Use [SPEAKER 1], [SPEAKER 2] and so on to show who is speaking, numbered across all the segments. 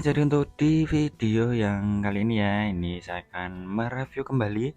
[SPEAKER 1] jadi untuk di video yang kali ini ya, ini saya akan mereview kembali.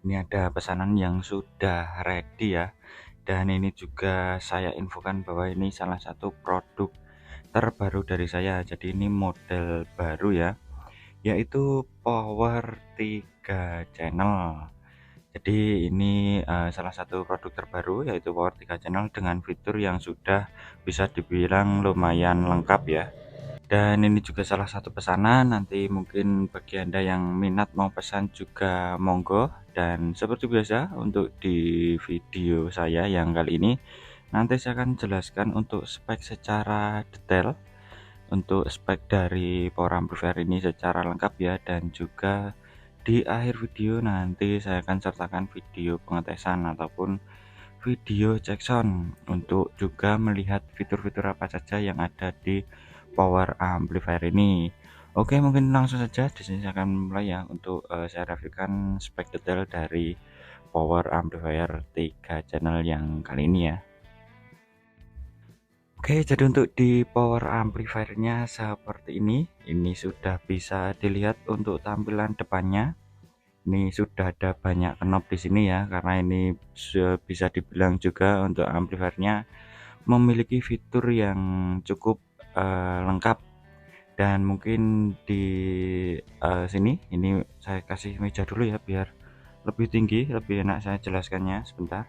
[SPEAKER 1] Ini ada pesanan yang sudah ready ya. Dan ini juga saya infokan bahwa ini salah satu produk terbaru dari saya. Jadi ini model baru ya, yaitu power 3 channel. Jadi ini salah satu produk terbaru yaitu power 3 channel dengan fitur yang sudah bisa dibilang lumayan lengkap ya. Dan ini juga salah satu pesanan, nanti mungkin bagi Anda yang minat mau pesan juga monggo. Dan seperti biasa untuk di video saya yang kali ini, nanti saya akan jelaskan untuk spek secara detail, untuk spek dari power amplifier ini secara lengkap ya. Dan juga di akhir video nanti saya akan sertakan video pengetesan ataupun video cek sound untuk juga melihat fitur-fitur apa saja yang ada di power amplifier ini. Oke, mungkin langsung saja di sini saya akan mulai ya untuk saya reviewkan spek detail dari power amplifier 3 channel yang kali ini ya. Oke, jadi untuk di power amplifiernya seperti ini. Ini sudah bisa dilihat untuk tampilan depannya. Ini sudah ada banyak knob di sini ya, karena ini bisa dibilang juga untuk amplifiernya memiliki fitur yang cukup lengkap. Dan mungkin di sini ini saya kasih meja dulu ya biar lebih tinggi, lebih enak saya jelaskannya sebentar.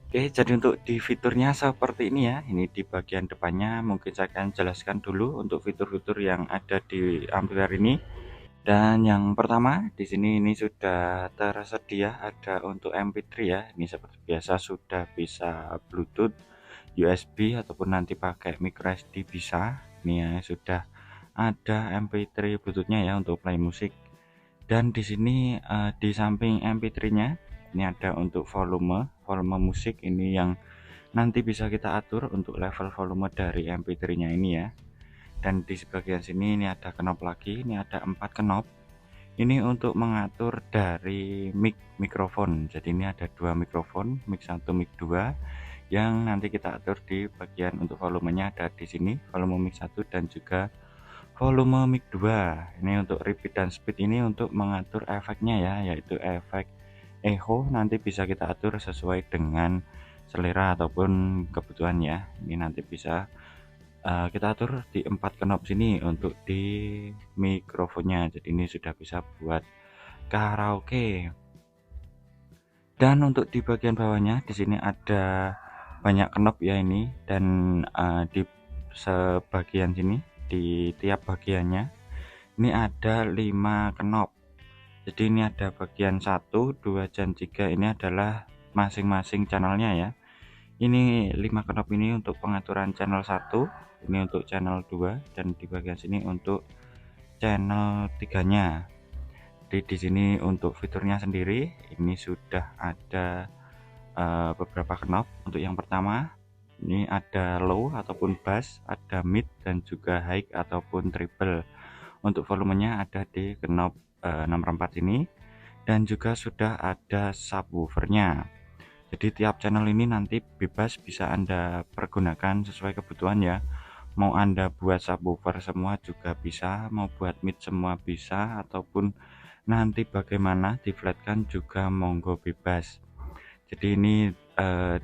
[SPEAKER 1] Oke, jadi untuk di fiturnya seperti ini ya. Ini di bagian depannya mungkin saya akan jelaskan dulu untuk fitur-fitur yang ada di amplifier ini. Dan yang pertama di sini ini sudah tersedia ada untuk MP3 ya. Ini seperti biasa sudah bisa Bluetooth, USB ataupun nanti pakai micro SD bisa. Ini ya sudah ada MP3 Bluetooth-nya ya untuk play musik. Dan di sini di samping MP3-nya ini ada untuk volume musik ini yang nanti bisa kita atur untuk level volume dari MP3-nya ini ya. Dan di sebagian sini ini ada knob lagi, ini ada 4 knob. Ini untuk mengatur dari mikrofon. Jadi ini ada 2 mikrofon, mic 1, mic 2 yang nanti kita atur di bagian untuk volumenya ada di sini, volume mic 1 dan juga volume mic 2. Ini untuk repeat dan speed ini untuk mengatur efeknya ya, yaitu efek echo nanti bisa kita atur sesuai dengan selera ataupun kebutuhan ya. Ini nanti bisa kita atur di 4 knob sini untuk di mikrofonnya. Jadi ini sudah bisa buat karaoke. Dan untuk di bagian bawahnya di sini ada banyak knob ya ini, dan di sebagian sini di tiap bagiannya ini ada 5 knob. Jadi ini ada bagian 1, 2 dan 3 ini adalah masing-masing channelnya ya. Ini 5 knob ini untuk pengaturan channel 1, ini untuk channel 2 dan di bagian sini untuk channel 3-nya. Di sini untuk fiturnya sendiri ini sudah ada beberapa knob. Untuk yang pertama ini ada low ataupun bass, ada mid dan juga high ataupun treble. Untuk volumenya ada di knob nomor 4 ini, dan juga sudah ada subwoofernya. Jadi tiap channel ini nanti bebas bisa Anda pergunakan sesuai kebutuhan ya. Mau Anda buat subwoofer semua juga bisa, mau buat mid semua bisa, ataupun nanti bagaimana diflatkan juga monggo bebas. Jadi ini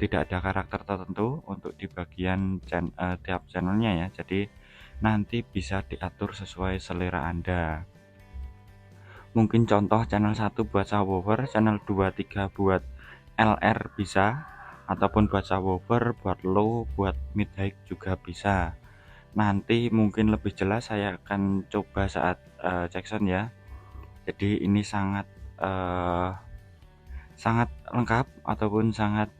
[SPEAKER 1] tidak ada karakter tertentu untuk di bagian tiap channelnya ya. Jadi nanti bisa diatur sesuai selera Anda. Mungkin contoh channel 1 buat subwoofer, channel 2, 3 buat LR bisa, ataupun buat subwoofer, buat low, buat mid high juga bisa. Nanti mungkin lebih jelas saya akan coba saat cek sound ya. Jadi ini sangat lengkap ataupun sangat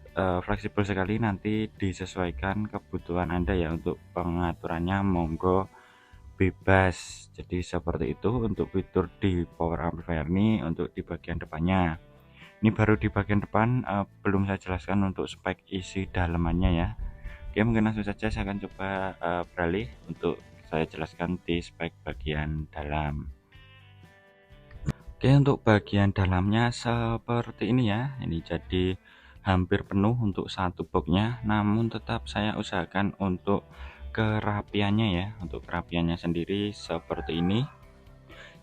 [SPEAKER 1] fleksibel sekali, nanti disesuaikan kebutuhan Anda ya untuk pengaturannya monggo bebas. Jadi seperti itu untuk fitur di power amplifier ini. Untuk di bagian depannya ini baru di bagian depan, belum saya jelaskan untuk spek isi dalamannya ya. Oke, mungkin langsung saja saya akan coba beralih untuk saya jelaskan di spek bagian dalam. Oke, untuk bagian dalamnya seperti ini ya. Ini jadi hampir penuh untuk satu boxnya, namun tetap saya usahakan untuk kerapiannya ya. Untuk kerapiannya sendiri seperti ini.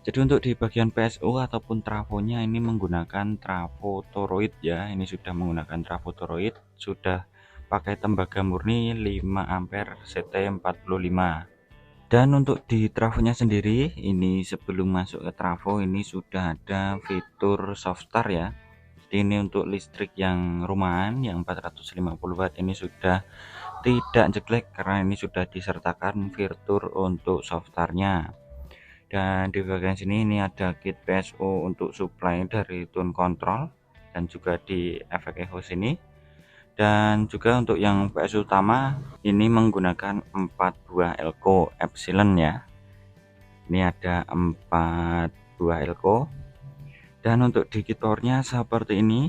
[SPEAKER 1] Jadi untuk di bagian PSU ataupun trafonya ini menggunakan trafo toroid ya. Ini sudah menggunakan trafo toroid, sudah pakai tembaga murni 5 ampere CT45. Dan untuk di trafonya sendiri, ini sebelum masuk ke trafo ini sudah ada fitur soft start ya. Jadi ini untuk listrik yang rumahan yang 450 watt ini sudah tidak jelek karena ini sudah disertakan fitur untuk soft startnya. Dan di bagian sini ini ada kit PSU untuk supply dari tune control dan juga di efek echo sini. Dan juga untuk yang PSU utama ini menggunakan 4 buah elko epsilon ya. Ini ada 4 buah elko. Dan untuk di kit powernya seperti ini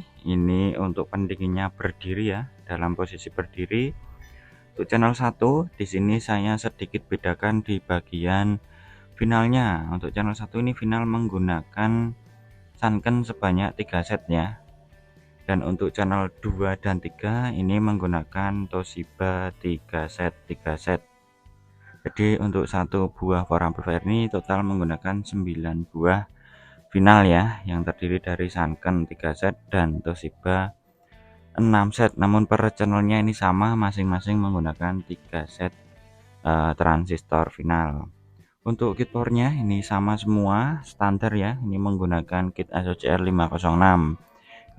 [SPEAKER 1] untuk pendinginnya berdiri ya, dalam posisi berdiri. Untuk channel 1 di sini saya sedikit bedakan di bagian finalnya. Untuk channel 1 ini final menggunakan Sanken sebanyak 3 set ya. Dan untuk channel 2 dan 3 ini menggunakan Toshiba 3 set. Jadi untuk satu buah power amplifier ini total menggunakan 9 buah final ya, yang terdiri dari Sanken 3 set dan Toshiba 6 set. Namun per channelnya ini sama, masing-masing menggunakan 3 set transistor final. Untuk kit powernya ini sama semua, standar ya. Ini menggunakan kit SOCR 506.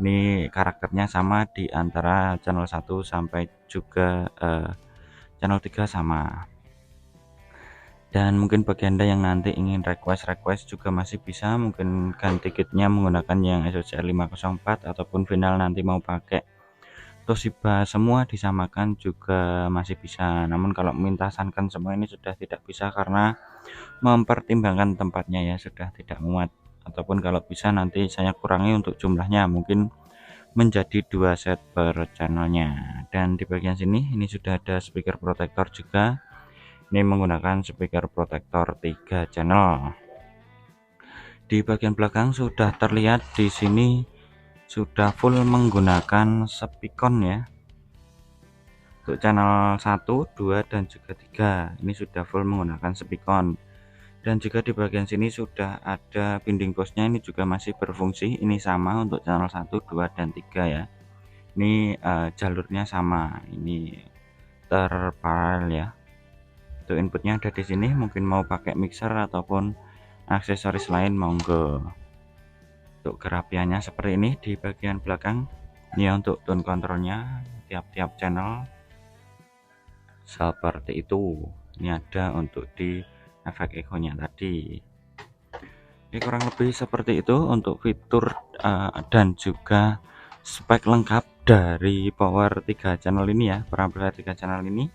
[SPEAKER 1] Ini karakternya sama di antara channel 1 sampai juga channel 3 sama. Dan mungkin bagi Anda yang nanti ingin request juga masih bisa, mungkin ganti kitnya menggunakan yang SOCR 504 ataupun final nanti mau pakai Toshiba semua disamakan juga masih bisa. Namun kalau minta Sanken semua ini sudah tidak bisa karena mempertimbangkan tempatnya ya, sudah tidak muat. Ataupun kalau bisa nanti saya kurangi untuk jumlahnya, mungkin menjadi 2 set per channelnya. Dan di bagian sini ini sudah ada speaker protector juga. Ini menggunakan speaker protector 3 channel. Di bagian belakang sudah terlihat di sini sudah full menggunakan speakon ya. Untuk channel 1, 2 dan juga 3 ini sudah full menggunakan speakon. Dan juga di bagian sini sudah ada binding posnya, ini juga masih berfungsi. Ini sama untuk channel 1, 2 dan 3 ya. Ini jalurnya sama, ini terparalel ya. Untuk inputnya ada di sini, mungkin mau pakai mixer ataupun aksesoris lain monggo. Untuk kerapiannya seperti ini di bagian belakang. Ini untuk tone controlnya tiap-tiap channel seperti itu. Ini ada untuk di efek echo-nya tadi. Ini kurang lebih seperti itu untuk fitur dan juga spek lengkap dari power 3 channel ini ya, perangkat 3 channel ini.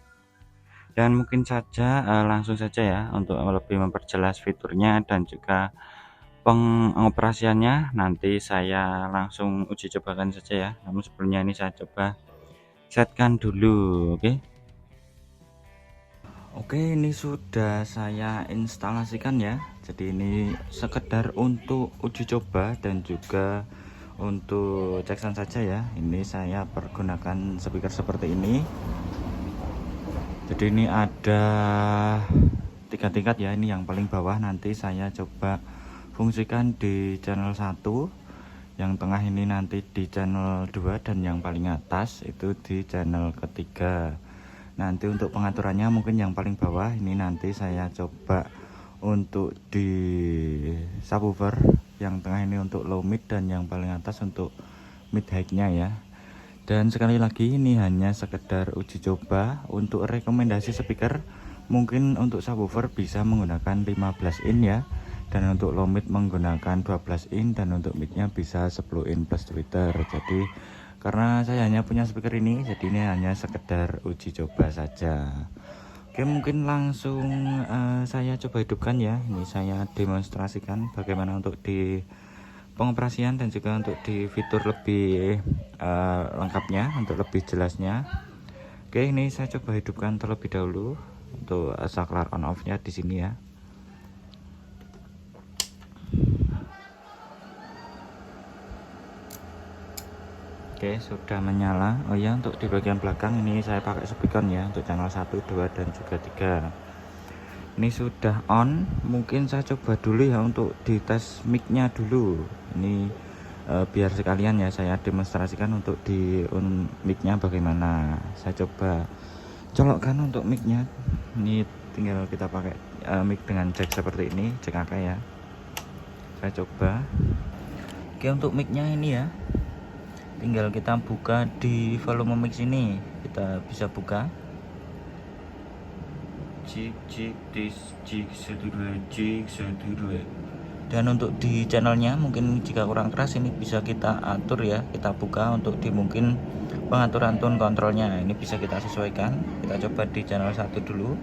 [SPEAKER 1] Dan mungkin saja langsung saja ya untuk lebih memperjelas fiturnya dan juga pengoperasiannya nanti saya langsung uji cobakan saja ya. Namun sebelumnya ini saya coba setkan dulu, oke. Oke, ini sudah saya instalasikan ya. Jadi ini sekedar untuk uji coba dan juga untuk cek sound saja ya. Ini saya pergunakan speaker seperti ini. Jadi ini ada 3 tingkat ya. Ini yang paling bawah nanti saya coba fungsikan di channel 1. Yang tengah ini nanti di channel 2 dan yang paling atas itu di channel ketiga. Nanti untuk pengaturannya mungkin yang paling bawah ini nanti saya coba untuk di subwoofer, yang tengah ini untuk low mid dan yang paling atas untuk mid high nya ya. Dan sekali lagi ini hanya sekedar uji coba. Untuk rekomendasi speaker mungkin untuk subwoofer bisa menggunakan 15 in ya, dan untuk low mid menggunakan 12 in, dan untuk midnya bisa 10 in plus tweeter. Jadi karena saya hanya punya speaker ini, jadi ini hanya sekedar uji coba saja. Oke, mungkin langsung saya coba hidupkan ya. Ini saya demonstrasikan bagaimana untuk di pengoperasian dan juga untuk di fitur lebih lengkapnya, untuk lebih jelasnya. Oke, ini saya coba hidupkan terlebih dahulu untuk saklar on off nya di sini ya. Oke, Oke, sudah menyala. Oh ya, untuk di bagian belakang ini saya pakai speaker ya untuk channel 1, 2 dan juga 3. Ini sudah on. Mungkin saya coba dulu ya untuk dites mic-nya dulu. Ini biar sekalian ya saya demonstrasikan untuk di mic-nya bagaimana. Saya coba colokkan untuk mic-nya. Ini tinggal kita pakai mic dengan jack seperti ini, jack AK ya. Saya coba. Oke, untuk mic-nya ini ya. Tinggal kita buka di volume mix ini, kita bisa buka dan untuk di channelnya mungkin jika kurang keras ini bisa kita atur ya, kita buka untuk di mungkin pengaturan tone kontrolnya ini bisa kita sesuaikan. Kita coba di channel 1 dulu.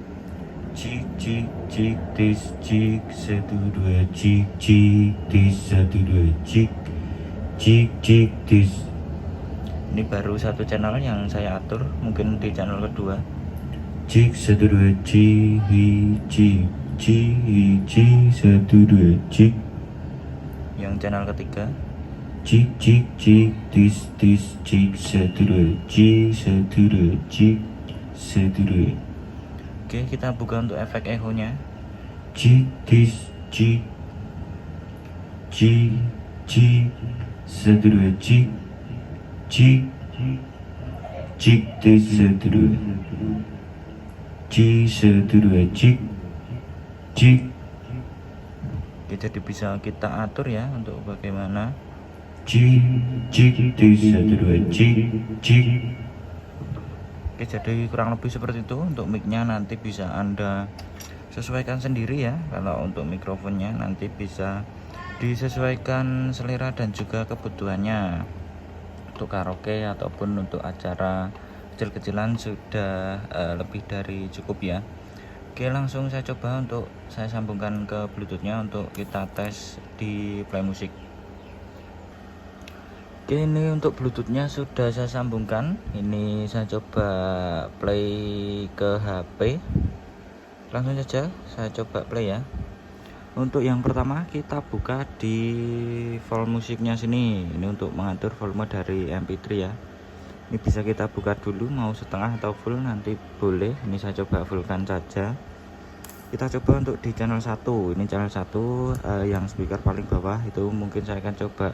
[SPEAKER 1] Ini baru satu channel yang saya atur, mungkin di channel kedua. Cik 1 2 cik cik cik 1 2 cik. Yang channel ketiga. Cik cik cik tis tis cik 1 2 cik 1 2 cik 1 2. Oke, kita buka untuk efek echo nya. Cik tis cik cik cik 1 2 cik cik cik tis 1 2 cik 1 2 cik cik. Jadi bisa kita atur ya untuk bagaimana cik cik tis 1 2 cik cik. Oke, jadi kurang lebih seperti itu. Untuk mic-nya nanti bisa Anda sesuaikan sendiri ya. Kalau untuk mikrofonnya nanti bisa disesuaikan selera dan juga kebutuhannya. Untuk karaoke ataupun untuk acara kecil-kecilan sudah lebih dari cukup ya. Oke, langsung saya coba untuk saya sambungkan ke bluetoothnya untuk kita tes di Play Music. Oke, ini untuk bluetoothnya sudah saya sambungkan. Ini saya coba play ke HP. Langsung saja saya coba play ya. Untuk yang pertama kita buka di volume musiknya sini. Ini untuk mengatur volume dari MP3 ya. Ini bisa kita buka dulu mau setengah atau full nanti boleh. Ini saya coba fullkan saja. Kita coba untuk di channel 1. Ini channel 1 yang speaker paling bawah itu mungkin saya akan coba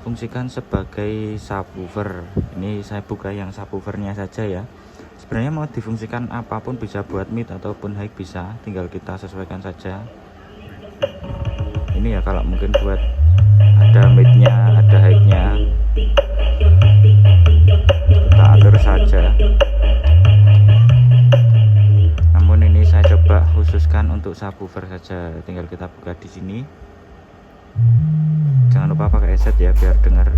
[SPEAKER 1] fungsikan sebagai subwoofer. Ini saya buka yang subwoofernya saja ya. Sebenarnya mau difungsikan apapun bisa, buat mid ataupun high bisa, tinggal kita sesuaikan saja. Ini ya kalau mungkin buat ada midnya, ada high-nya, kita atur saja. Namun ini saya coba khususkan untuk subwoofer saja, tinggal kita buka di sini. Jangan lupa pakai headset ya biar dengar.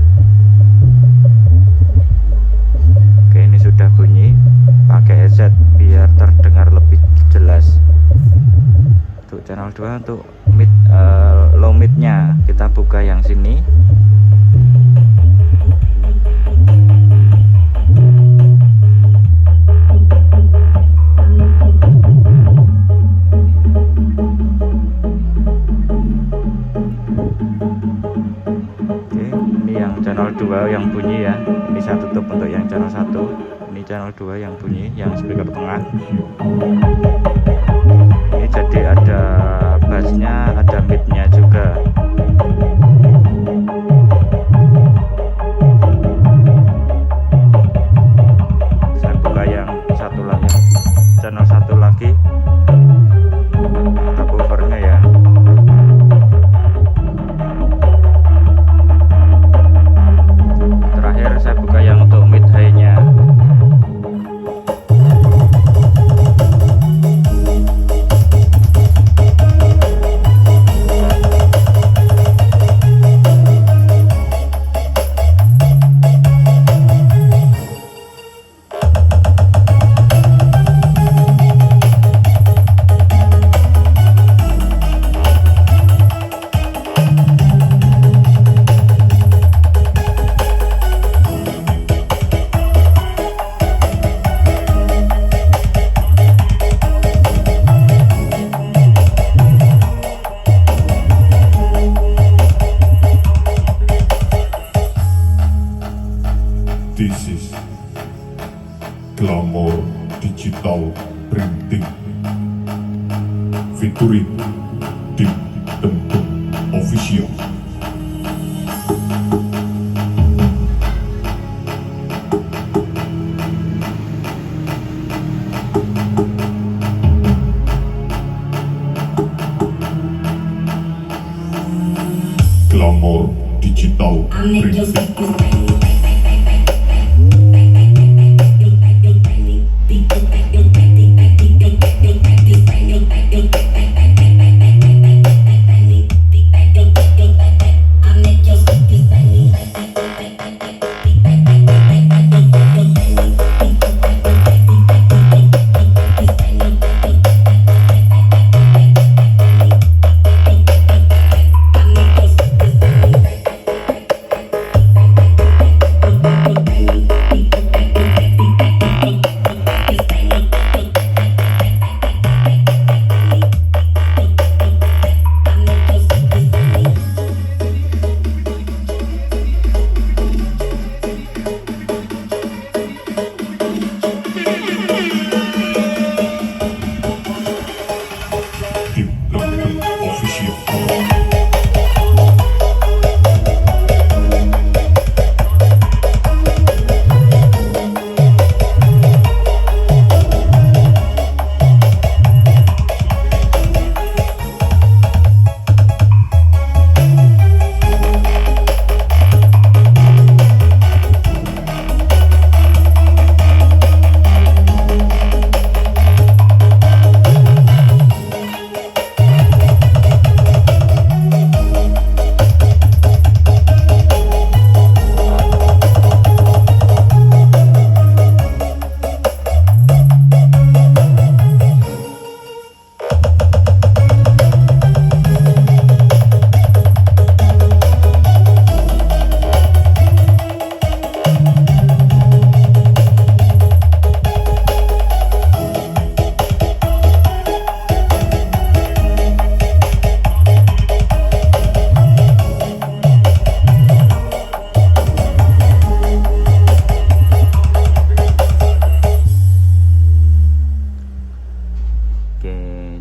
[SPEAKER 1] Oke, ini sudah bunyi. Pakai headset biar terdengar lebih jelas. Untuk channel 2 untuk mid low midnya kita buka yang sini. Channel 2 yang bunyi ya. Ini saya tutup untuk yang channel 1. Ini channel 2 yang bunyi, yang speaker tengah. Ini jadi ada bassnya, ada midnya juga. Saya buka yang satu lagi, channel 1 lagi. Subwoofernya ya. Saya buka yang untuk mid high-nya.
[SPEAKER 2] Glamour Digital Printing featuring Tim Temtum Official. Glamour Digital Printing.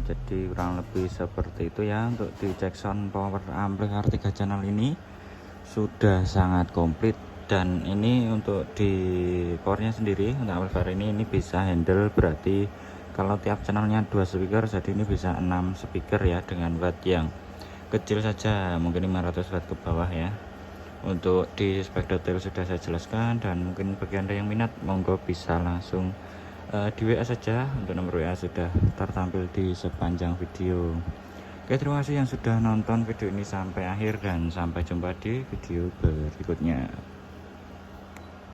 [SPEAKER 1] Jadi kurang lebih seperti itu ya untuk di Jackson Power Amplifier 3 channel ini sudah sangat komplit. Dan ini untuk di powernya sendiri untuk amplifier ini bisa handle, berarti kalau tiap channelnya 2 speaker, jadi ini bisa 6 speaker ya dengan watt yang kecil saja, mungkin 500 watt ke bawah ya. Untuk di spek detail sudah saya jelaskan, dan mungkin bagi Anda yang minat monggo bisa langsung di WA saja. Untuk nomor WA sudah tertampil di sepanjang video. Oke, terima kasih yang sudah nonton video ini sampai akhir, dan sampai jumpa di video berikutnya.